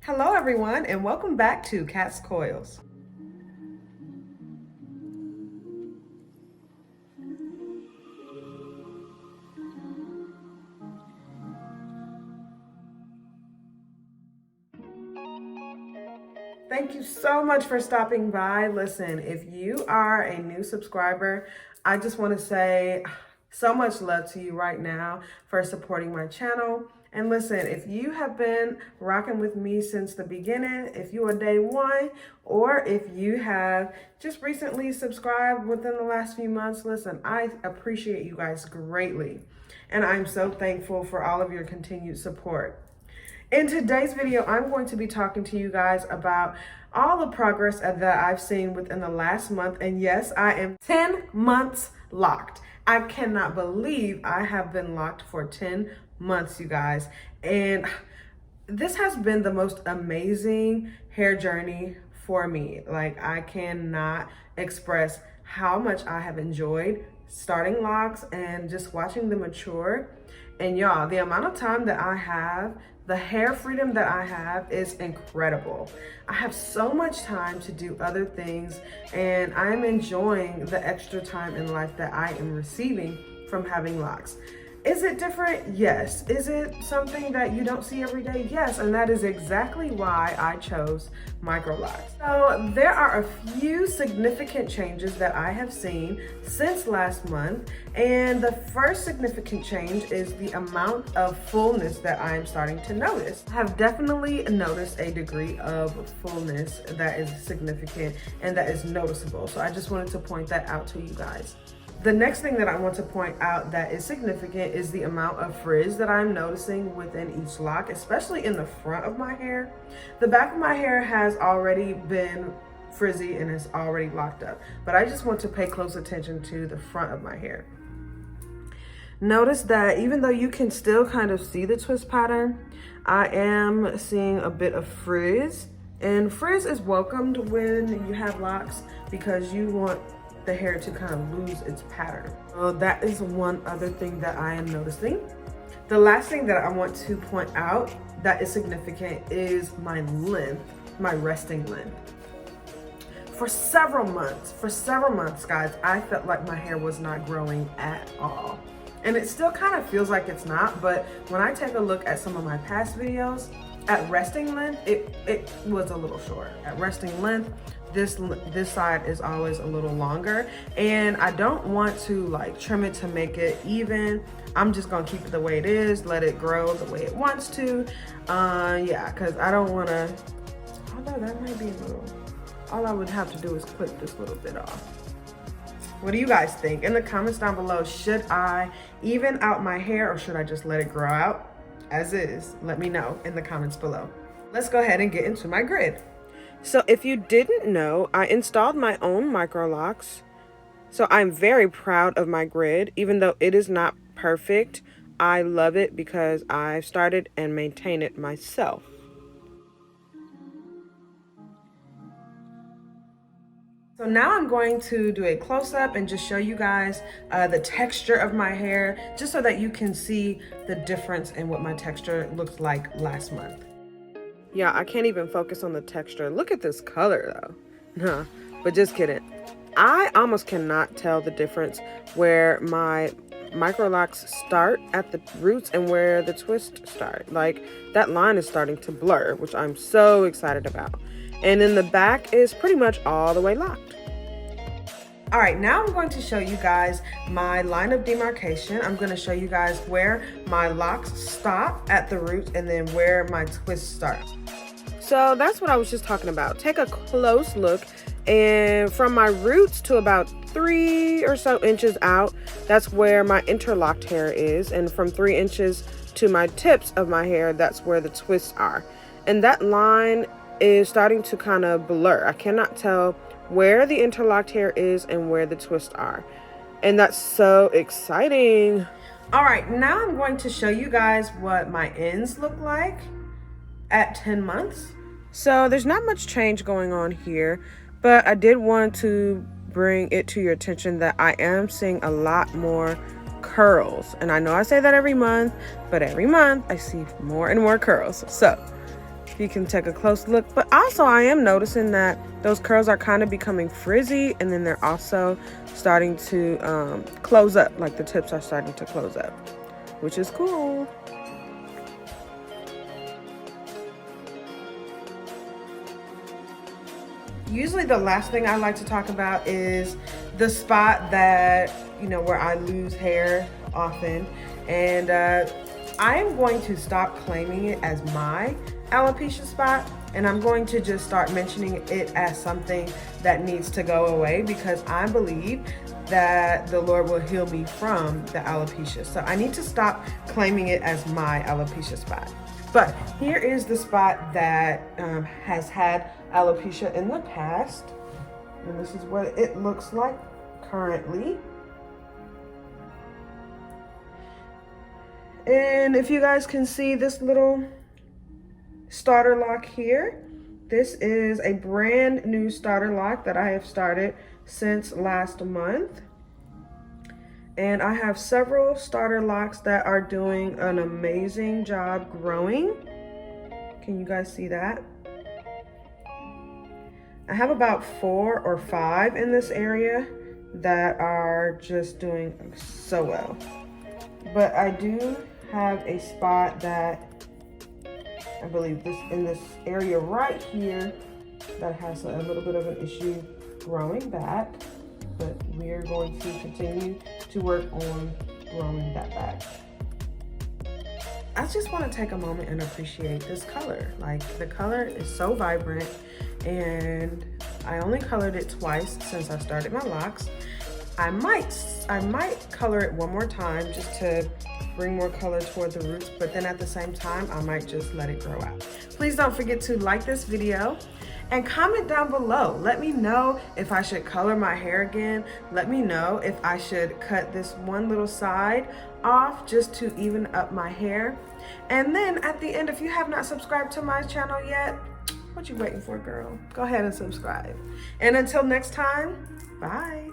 Hello everyone and welcome back to Cat's Coils. Thank you so much for stopping by. Listen, if you are a new subscriber, I just want to say so much love to you right now for supporting my channel. And listen, if you have been rocking with me since the beginning, if you are day one, or if you have just recently subscribed within the last few months, listen, I appreciate you guys greatly. And I'm so thankful for all of your continued support. In today's video, I'm going to be talking to you guys about all the progress that I've seen within the last month. And yes, I am 10 months locked. I cannot believe I have been locked for 10 months, you guys. And this has been the most amazing hair journey for me. Like, I cannot express how much I have enjoyed starting locks and just watching them mature. And y'all, the amount of time that I have, the hair freedom that I have is incredible. I have so much time to do other things, and I'm enjoying the extra time in life that I am receiving from having locks. Is it different? Yes. Is it something that you don't see every day? Yes, and that is exactly why I chose Microlocs. So there are a few significant changes that I have seen since last month, and the first significant change is the amount of fullness that I am starting to notice. I have definitely noticed a degree of fullness that is significant and that is noticeable, so I just wanted to point that out to you guys. The next thing that I want to point out that is significant is the amount of frizz that I'm noticing within each lock, especially in the front of my hair. The back of my hair has already been frizzy and is already locked up, but I just want to pay close attention to the front of my hair. Notice that even though you can still kind of see the twist pattern, I am seeing a bit of frizz, and frizz is welcomed when you have locks because you want the hair to kind of lose its pattern. So that is one other thing that I am noticing. The last thing that I want to point out that is significant is my length, my resting length. For several months, guys, I felt like my hair was not growing at all. And it still kind of feels like it's not, but when I take a look at some of my past videos, at resting length, it was a little short. At resting length, this side is always a little longer, and I don't want to like trim it to make it even. I'm just gonna keep it the way it is, let it grow the way it wants to. Yeah, because I don't want to, although that might be a little, all I would have to do is clip this little bit off. What do you guys think? In the comments down below, should I even out my hair or should I just let it grow out as is? Let me know in the comments below. Let's go ahead and get into my grid. So if you didn't know, I installed my own Microlocs. So I'm very proud of my grid. Even though it is not perfect, I love it because I've started and maintained it myself. So now I'm going to do a close-up and just show you guys the texture of my hair, just so that you can see the difference in what my texture looked like last month. Yeah, I can't even focus on the texture. Look at this color though. Nah, but just kidding. I almost cannot tell the difference where my Microlocs start at the roots and where the twists start. Like, that line is starting to blur, which I'm so excited about. And then the back is pretty much all the way locked. All right, now I'm going to show you guys my line of demarcation. I'm going to show you guys where my locks stop at the roots and then where my twists start. So that's what I was just talking about. Take a close look, and from my roots to about 3 or so inches out, that's where my interlocked hair is. And from 3 inches to my tips of my hair, that's where the twists are. And that line is starting to kind of blur. I cannot tell where the interlocked hair is and where the twists are. And that's so exciting. All right, now I'm going to show you guys what my ends look like at 10 months. So there's not much change going on here, but I did want to bring it to your attention that I am seeing a lot more curls. And I know I say that every month, but every month I see more and more curls. So if you can take a close look. But also I am noticing that those curls are kind of becoming frizzy, and then they're also starting to close up, like the tips are starting to close up, which is cool. Usually the last thing I like to talk about is the spot that, you know, where I lose hair often. And I am going to stop claiming it as my alopecia spot, and I'm going to just start mentioning it as something that needs to go away, because I believe that the Lord will heal me from the alopecia. So I need to stop claiming it as my alopecia spot. But here is the spot that has had alopecia in the past, and this is what it looks like currently. And if you guys can see this little starter lock here, this is a brand new starter lock that I have started since last month. And I have several starter locks that are doing an amazing job growing. Can you guys see that? I have about 4 or 5 in this area that are just doing so well. But I do have a spot that I believe in this area right here that has a little bit of an issue growing back, but we are going to continue to work on growing that back. I just want to take a moment and appreciate this color. Like, the color is so vibrant, and I only colored it twice since I started my locks. I might color it one more time just to bring more color toward the roots, but then at the same time, I might just let it grow out. Please don't forget to like this video and comment down below. Let me know if I should color my hair again. Let me know if I should cut this one little side off just to even up my hair. And then at the end, if you have not subscribed to my channel yet, what you waiting for, girl? Go ahead and subscribe. And until next time, bye.